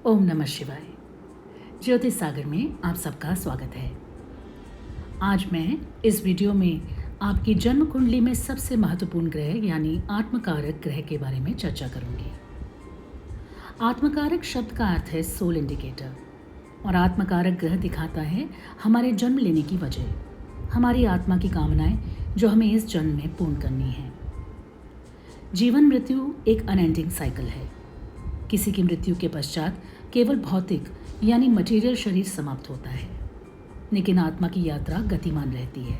ओम नमः शिवाय। ज्योतिष सागर में आप सबका स्वागत है। आज मैं इस वीडियो में आपकी जन्म कुंडली में सबसे महत्वपूर्ण ग्रह यानी आत्मकारक ग्रह के बारे में चर्चा करूंगी। आत्मकारक शब्द का अर्थ है सोल इंडिकेटर और आत्मकारक ग्रह दिखाता है हमारे जन्म लेने की वजह, हमारी आत्मा की कामनाएं जो हमें इस जन्म में पूर्ण करनी है। जीवन मृत्यु एक अनएंडिंग साइकिल है। किसी की मृत्यु के पश्चात केवल भौतिक यानी मटेरियल शरीर समाप्त होता है, लेकिन आत्मा की यात्रा गतिमान रहती है।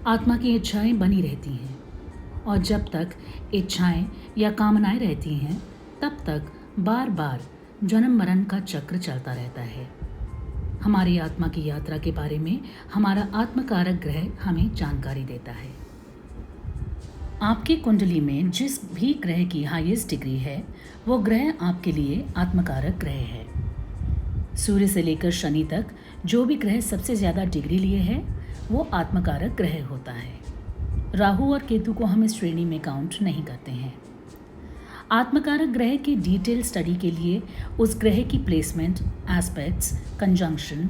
आत्मा की इच्छाएं बनी रहती हैं और जब तक इच्छाएं या कामनाएं रहती हैं तब तक बार बार जन्म मरण का चक्र चलता रहता है। हमारी आत्मा की यात्रा के बारे में हमारा आत्मकारक ग्रह हमें जानकारी देता है। आपकी कुंडली में जिस भी ग्रह की हाईएस्ट डिग्री है वो ग्रह आपके लिए आत्मकारक ग्रह है। सूर्य से लेकर शनि तक जो भी ग्रह सबसे ज़्यादा डिग्री लिए है वो आत्मकारक ग्रह होता है। राहु और केतु को हम इस श्रेणी में काउंट नहीं करते हैं। आत्मकारक ग्रह की डिटेल स्टडी के लिए उस ग्रह की placement, aspects, conjunction,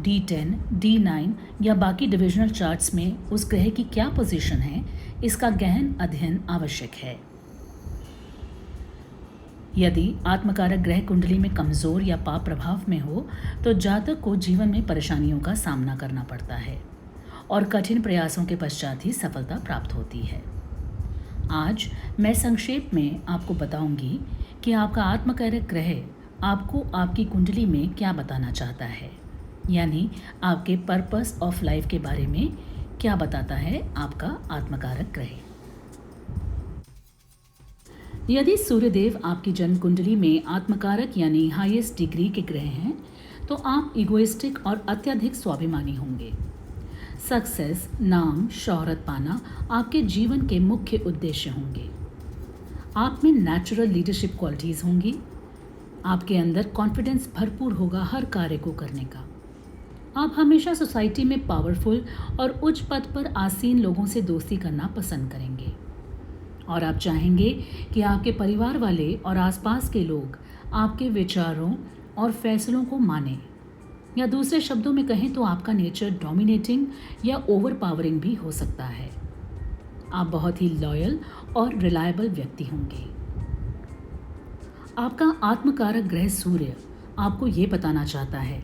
D10, D9 या बाकी डिविजनल चार्ट्स में उस ग्रह की क्या पोजीशन है, इसका गहन अध्ययन आवश्यक है। यदि आत्मकारक ग्रह कुंडली में कमज़ोर या पाप प्रभाव में हो तो जातक को जीवन में परेशानियों का सामना करना पड़ता है और कठिन प्रयासों के पश्चात ही सफलता प्राप्त होती है। आज मैं संक्षेप में आपको बताऊंगी कि आपका आत्मकारक ग्रह आपको आपकी कुंडली में क्या बताना चाहता है, यानी आपके पर्पस ऑफ लाइफ के बारे में क्या बताता है आपका आत्मकारक ग्रह। यदि सूर्यदेव आपकी जन्म कुंडली में आत्मकारक यानी हाईएस्ट डिग्री के ग्रह हैं तो आप इगोइस्टिक और अत्यधिक स्वाभिमानी होंगे। सक्सेस, नाम, शोहरत पाना आपके जीवन के मुख्य उद्देश्य होंगे। आप में नेचुरल लीडरशिप क्वालिटीज़ होंगी। आपके अंदर कॉन्फिडेंस भरपूर होगा हर कार्य को करने का। आप हमेशा सोसाइटी में पावरफुल और उच्च पद पर आसीन लोगों से दोस्ती करना पसंद करेंगे और आप चाहेंगे कि आपके परिवार वाले और आसपास के लोग आपके विचारों और फैसलों को मानें, या दूसरे शब्दों में कहें तो आपका नेचर डोमिनेटिंग या ओवर पावरिंग भी हो सकता है। आप बहुत ही लॉयल और रिलायबल व्यक्ति होंगे। आपका आत्मकारक ग्रह सूर्य आपको ये बताना चाहता है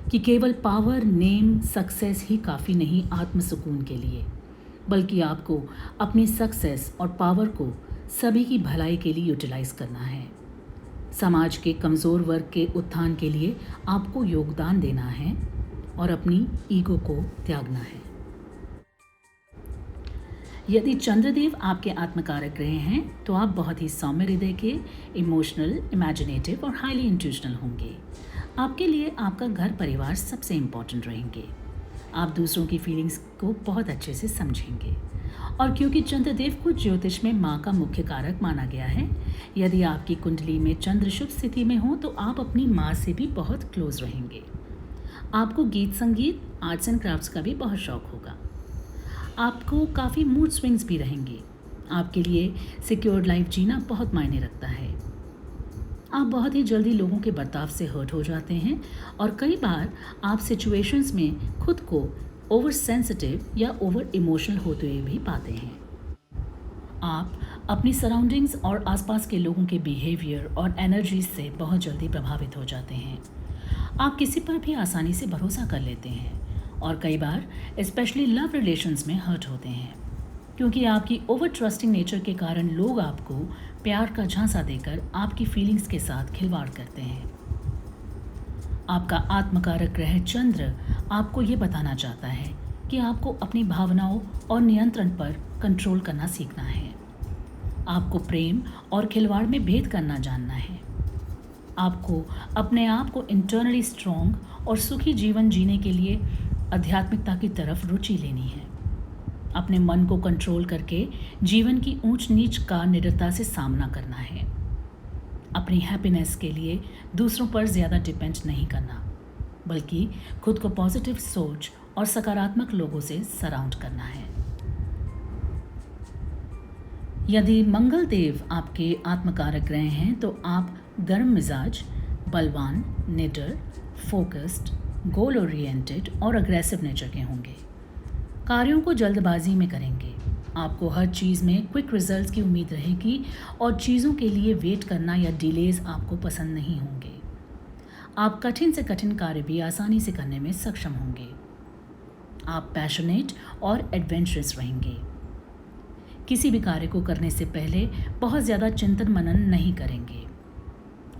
कि केवल पावर, नेम, सक्सेस ही काफ़ी नहीं आत्मसुकून के लिए, बल्कि आपको अपनी सक्सेस और पावर को सभी की भलाई के लिए यूटिलाइज करना है। समाज के कमज़ोर वर्ग के उत्थान के लिए आपको योगदान देना है और अपनी ईगो को त्यागना है। यदि चंद्रदेव आपके आत्मकारक ग्रह हैं तो आप बहुत ही सौम्य हृदय के, इमोशनल, इमेजिनेटिव और हाईली इंट्यूशनल होंगे। आपके लिए आपका घर परिवार सबसे इम्पोर्टेंट रहेंगे। आप दूसरों की फीलिंग्स को बहुत अच्छे से समझेंगे और क्योंकि चंद्रदेव को ज्योतिष में माँ का मुख्य कारक माना गया है, यदि आपकी कुंडली में चंद्र शुभ स्थिति में हो तो आप अपनी माँ से भी बहुत क्लोज रहेंगे। आपको गीत संगीत, आर्ट्स एंड क्राफ्ट्स का भी बहुत शौक होगा। आपको काफ़ी मूड स्विंग्स भी रहेंगे। आपके लिए सिक्योर्ड लाइफ जीना बहुत मायने रखता है। आप बहुत ही जल्दी लोगों के बर्ताव से हर्ट हो जाते हैं और कई बार आप सिचुएशंस में खुद को ओवर सेंसिटिव या ओवर इमोशनल होते हुए भी पाते हैं। आप अपनी सराउंडिंग्स और आसपास के लोगों के बिहेवियर और एनर्जीज से बहुत जल्दी प्रभावित हो जाते हैं। आप किसी पर भी आसानी से भरोसा कर लेते हैं और कई बार स्पेशली लव रिलेशंस में हर्ट होते हैं, क्योंकि आपकी ओवर ट्रस्टिंग नेचर के कारण लोग आपको प्यार का झांसा देकर आपकी फीलिंग्स के साथ खिलवाड़ करते हैं। आपका आत्मकारक ग्रह चंद्र आपको ये बताना चाहता है कि आपको अपनी भावनाओं और नियंत्रण पर कंट्रोल करना सीखना है। आपको प्रेम और खिलवाड़ में भेद करना जानना है। आपको अपने आप को इंटरनली स्ट्रॉन्ग और सुखी जीवन जीने के लिए आध्यात्मिकता की तरफ रुचि लेनी है। अपने मन को कंट्रोल करके जीवन की ऊंच नीच का निडरता से सामना करना है। अपनी हैप्पीनेस के लिए दूसरों पर ज़्यादा डिपेंड नहीं करना, बल्कि खुद को पॉजिटिव सोच और सकारात्मक लोगों से सराउंड करना है। यदि मंगल देव आपके आत्मकारक ग्रह हैं तो आप गर्म मिजाज, बलवान, निडर, फोकस्ड, गोल ओरिएंटेड और अग्रेसिव नेचर के होंगे। कार्यों को जल्दबाजी में करेंगे। आपको हर चीज़ में क्विक रिजल्ट्स की उम्मीद रहेगी और चीज़ों के लिए वेट करना या डिलेज आपको पसंद नहीं होंगे। आप कठिन से कठिन कार्य भी आसानी से करने में सक्षम होंगे। आप पैशनेट और एडवेंचरस रहेंगे। किसी भी कार्य को करने से पहले बहुत ज़्यादा चिंतन मनन नहीं करेंगे।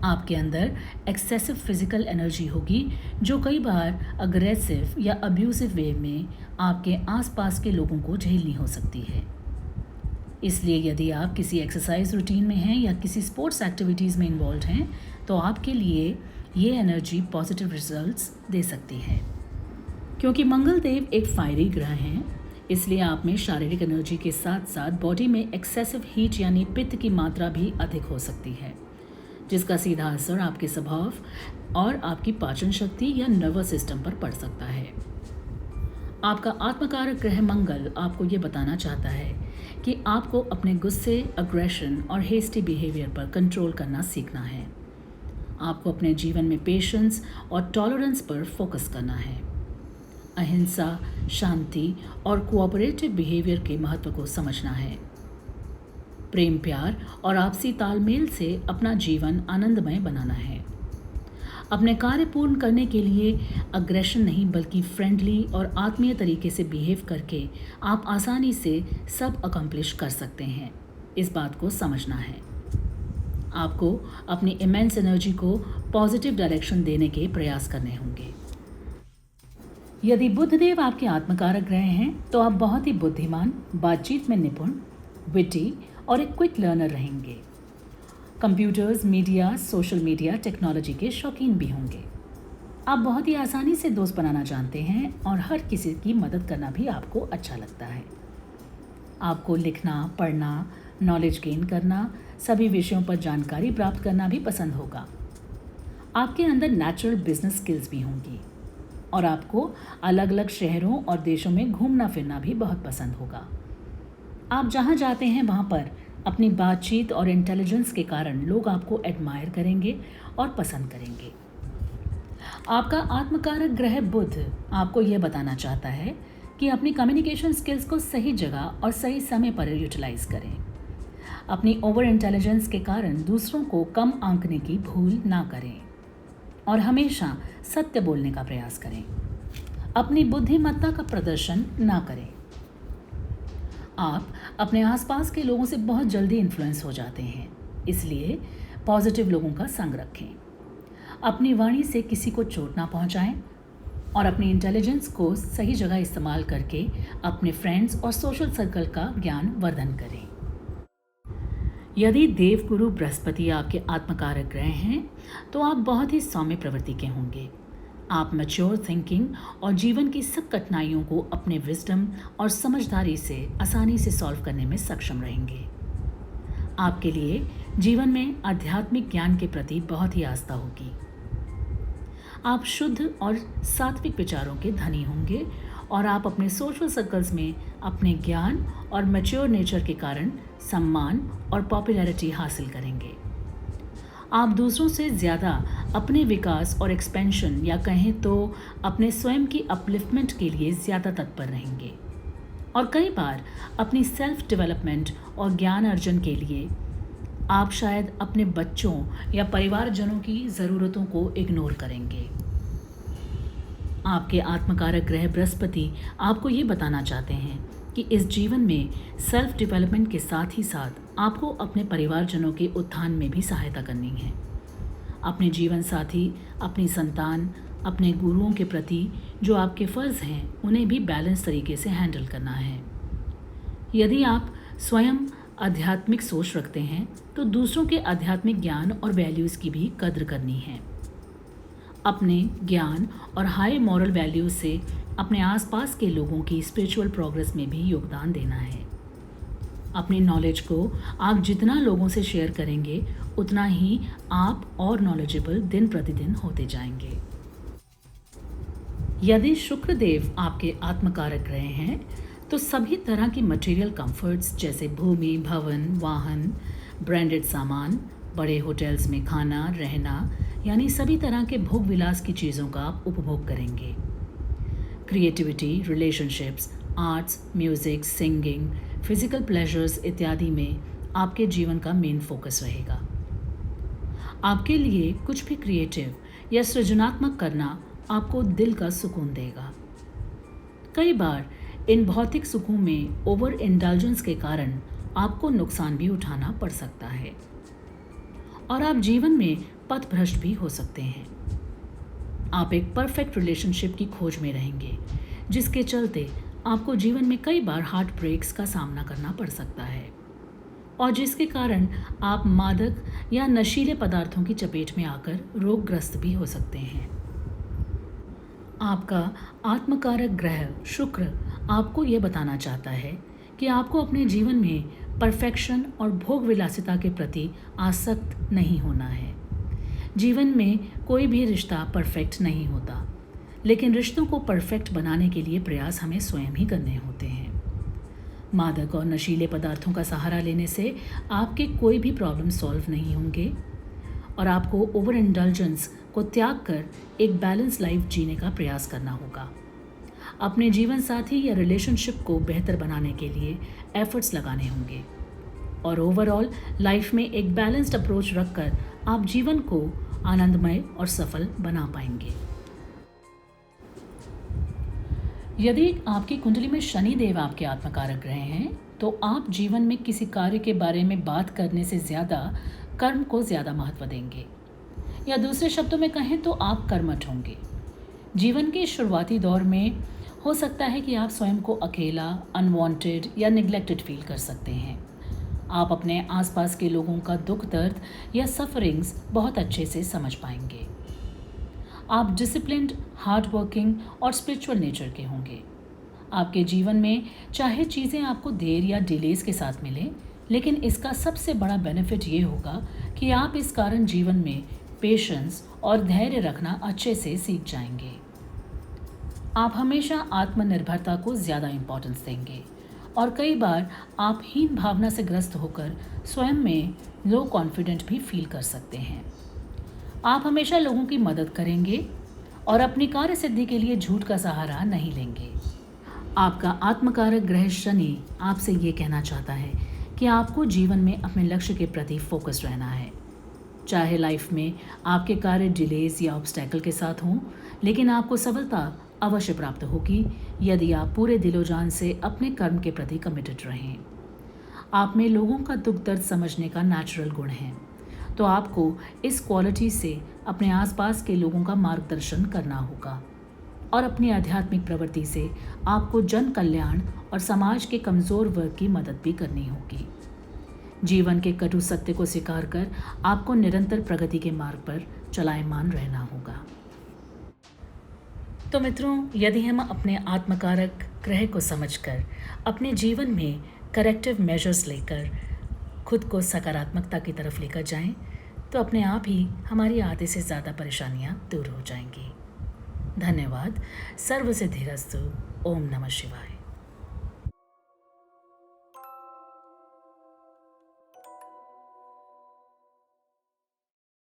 आपके अंदर एक्सेसिव फिजिकल एनर्जी होगी जो कई बार अग्रेसिव या अब्यूसिव वे में आपके आसपास के लोगों को झेलनी हो सकती है। इसलिए यदि आप किसी एक्सरसाइज रूटीन में हैं या किसी स्पोर्ट्स एक्टिविटीज़ में इन्वॉल्व हैं तो आपके लिए ये एनर्जी पॉजिटिव रिजल्ट्स दे सकती है। क्योंकि मंगल देव एक फायरी ग्रह हैं, इसलिए आप में शारीरिक एनर्जी के साथ साथ बॉडी में एक्सेसिव हीट यानी पित्त की मात्रा भी अधिक हो सकती है, जिसका सीधा असर आपके स्वभाव और आपकी पाचन शक्ति या नर्वस सिस्टम पर पड़ सकता है। आपका आत्मकारक ग्रह मंगल आपको ये बताना चाहता है कि आपको अपने गुस्से, अग्रेशन और हेस्टी बिहेवियर पर कंट्रोल करना सीखना है। आपको अपने जीवन में पेशेंस और टॉलरेंस पर फोकस करना है। अहिंसा, शांति और कोऑपरेटिव बिहेवियर के महत्व को समझना है। प्रेम, प्यार और आपसी तालमेल से अपना जीवन आनंदमय बनाना है। अपने कार्य पूर्ण करने के लिए अग्रेशन नहीं बल्कि फ्रेंडली और आत्मीय तरीके से बिहेव करके आप आसानी से सब अकम्प्लिश कर सकते हैं। इस बात को समझना है। आपको अपनी इमेंस एनर्जी को पॉजिटिव डायरेक्शन देने के प्रयास करने होंगे। यदि बुधदेव आपके आत्मकारक ग्रह हैं तो आप बहुत ही बुद्धिमान, बातचीत में निपुण, विटी और एक क्विक लर्नर रहेंगे। Computers, media, social media, technology के शौकीन भी होंगे। आप बहुत ही आसानी से दोस्त बनाना जानते हैं और हर किसी की मदद करना भी आपको अच्छा लगता है। आपको लिखना, पढ़ना, नॉलेज गेन करना, सभी विषयों पर जानकारी प्राप्त करना भी पसंद होगा। आपके अंदर नेचुरल बिजनेस स्किल्स भी होंगी और आपको अलग अलग शहरों और देशों में घूमना फिरना भी बहुत पसंद होगा। आप जहाँ जाते हैं वहाँ पर अपनी बातचीत और इंटेलिजेंस के कारण लोग आपको एडमायर करेंगे और पसंद करेंगे। आपका आत्मकारक ग्रह बुध आपको यह बताना चाहता है कि अपनी कम्युनिकेशन स्किल्स को सही जगह और सही समय पर यूटिलाइज करें। अपनी ओवर इंटेलिजेंस के कारण दूसरों को कम आंकने की भूल ना करें और हमेशा सत्य बोलने का प्रयास करें। अपनी बुद्धिमत्ता का प्रदर्शन ना करें। आप अपने आसपास के लोगों से बहुत जल्दी इन्फ्लुएंस हो जाते हैं, इसलिए पॉजिटिव लोगों का संग रखें। अपनी वाणी से किसी को चोट ना पहुंचाएं और अपनी इंटेलिजेंस को सही जगह इस्तेमाल करके अपने फ्रेंड्स और सोशल सर्कल का ज्ञान वर्धन करें। यदि देवगुरु बृहस्पति आपके आत्मकारक ग्रह हैं तो आप बहुत ही सौम्य प्रवृत्ति के होंगे। आप मैच्योर थिंकिंग और जीवन की सब कठिनाइयों को अपने विजडम और समझदारी से आसानी से सॉल्व करने में सक्षम रहेंगे। आपके लिए जीवन में आध्यात्मिक ज्ञान के प्रति बहुत ही आस्था होगी। आप शुद्ध और सात्विक विचारों के धनी होंगे और आप अपने सोशल सर्कल्स में अपने ज्ञान और मैच्योर नेचर के कारण सम्मान और पॉपुलैरिटी हासिल करेंगे। आप दूसरों से ज़्यादा अपने विकास और एक्सपेंशन या कहें तो अपने स्वयं की अपलिफ्टमेंट के लिए ज़्यादा तत्पर रहेंगे और कई बार अपनी सेल्फ डेवलपमेंट और ज्ञान अर्जन के लिए आप शायद अपने बच्चों या परिवारजनों की ज़रूरतों को इग्नोर करेंगे। आपके आत्मकारक ग्रह बृहस्पति आपको ये बताना चाहते हैं कि इस जीवन में सेल्फ डेवलपमेंट के साथ ही साथ आपको अपने परिवारजनों के उत्थान में भी सहायता करनी है। अपने जीवन साथी, अपनी संतान, अपने गुरुओं के प्रति जो आपके फ़र्ज़ हैं उन्हें भी बैलेंस तरीके से हैंडल करना है। यदि आप स्वयं आध्यात्मिक सोच रखते हैं तो दूसरों के आध्यात्मिक ज्ञान और वैल्यूज़ की भी कद्र करनी है। अपने ज्ञान और हाई मॉरल वैल्यूज़ से अपने आसपास के लोगों की स्पिरिचुअल प्रोग्रेस में भी योगदान देना है। अपनी नॉलेज को आप जितना लोगों से शेयर करेंगे उतना ही आप और नॉलेजेबल दिन प्रतिदिन होते जाएंगे। यदि शुक्रदेव आपके आत्मकारक ग्रह हैं तो सभी तरह की मटेरियल कंफर्ट्स जैसे भूमि, भवन, वाहन, ब्रांडेड सामान, बड़े होटल्स में खाना, रहना, यानी सभी तरह के भोग विलास की चीज़ों का आप उपभोग करेंगे। Creativity, relationships, arts, music, singing, physical pleasures इत्यादि में आपके जीवन का मेन फोकस रहेगा। आपके लिए कुछ भी क्रिएटिव या सृजनात्मक करना आपको दिल का सुकून देगा। कई बार इन भौतिक सुखों में ओवर इंडल्जेंस के कारण आपको नुकसान भी उठाना पड़ सकता है और आप जीवन में पथभ्रष्ट भी हो सकते हैं। आप एक परफेक्ट रिलेशनशिप की खोज में रहेंगे, जिसके चलते आपको जीवन में कई बार हार्ट ब्रेक्स का सामना करना पड़ सकता है और जिसके कारण आप मादक या नशीले पदार्थों की चपेट में आकर रोगग्रस्त भी हो सकते हैं। आपका आत्मकारक ग्रह शुक्र आपको ये बताना चाहता है कि आपको अपने जीवन में परफेक्शन और भोग विलासिता के प्रति आसक्त नहीं होना है। जीवन में कोई भी रिश्ता परफेक्ट नहीं होता, लेकिन रिश्तों को परफेक्ट बनाने के लिए प्रयास हमें स्वयं ही करने होते हैं। मादक और नशीले पदार्थों का सहारा लेने से आपके कोई भी प्रॉब्लम सॉल्व नहीं होंगे और आपको ओवर इंडल्जेंस को त्याग कर एक बैलेंस लाइफ जीने का प्रयास करना होगा। अपने जीवन साथी या रिलेशनशिप को बेहतर बनाने के लिए एफर्ट्स लगाने होंगे और ओवरऑल लाइफ में एक बैलेंस्ड अप्रोच रखकर आप जीवन को आनंदमय और सफल बना पाएंगे। यदि आपकी कुंडली में शनि देव आपके आत्मकारक ग्रह हैं, तो आप जीवन में किसी कार्य के बारे में बात करने से ज़्यादा कर्म को ज़्यादा महत्व देंगे, या दूसरे शब्दों में कहें तो आप कर्मठ होंगे। जीवन के शुरुआती दौर में हो सकता है कि आप स्वयं को अकेला, अनवांटेड या निग्लेक्टेड फील कर सकते हैं। आप अपने आसपास के लोगों का दुख दर्द या सफरिंग्स बहुत अच्छे से समझ पाएंगे। आप डिसिप्लिन्ड, हार्ड वर्किंग और स्पिरिचुअल नेचर के होंगे। आपके जीवन में चाहे चीज़ें आपको देर या डिलेज के साथ मिलें, लेकिन इसका सबसे बड़ा बेनिफिट ये होगा कि आप इस कारण जीवन में पेशेंस और धैर्य रखना अच्छे से सीख जाएंगे। आप हमेशा आत्मनिर्भरता को ज़्यादा इम्पोर्टेंस देंगे और कई बार आप हीन भावना से ग्रस्त होकर स्वयं में लो कॉन्फिडेंट भी फील कर सकते हैं। आप हमेशा लोगों की मदद करेंगे और अपनी कार्य सिद्धि के लिए झूठ का सहारा नहीं लेंगे। आपका आत्मकारक ग्रह शनि आपसे ये कहना चाहता है कि आपको जीवन में अपने लक्ष्य के प्रति फोकस रहना है। चाहे लाइफ में आपके कार्य डिलेज या ऑब्स्टैकल के साथ हों, लेकिन आपको सफलता अवश्य प्राप्त होगी यदि आप पूरे दिलोजान से अपने कर्म के प्रति कमिटेड रहें। आप में लोगों का दुख दर्द समझने का नेचुरल गुण है, तो आपको इस क्वालिटी से अपने आसपास के लोगों का मार्गदर्शन करना होगा और अपनी आध्यात्मिक प्रवृत्ति से आपको जन कल्याण और समाज के कमज़ोर वर्ग की मदद भी करनी होगी। जीवन के कटु सत्य को स्वीकार कर आपको निरंतर प्रगति के मार्ग पर चलायमान रहना होगा। तो मित्रों, यदि हम अपने आत्मकारक ग्रह को समझकर अपने जीवन में करेक्टिव मेजर्स लेकर खुद को सकारात्मकता की तरफ लेकर जाएं, तो अपने आप ही हमारी आधे से ज़्यादा परेशानियां दूर हो जाएंगी। धन्यवाद। सर्व सिद्धिरस्तु। ओम नमः शिवाय।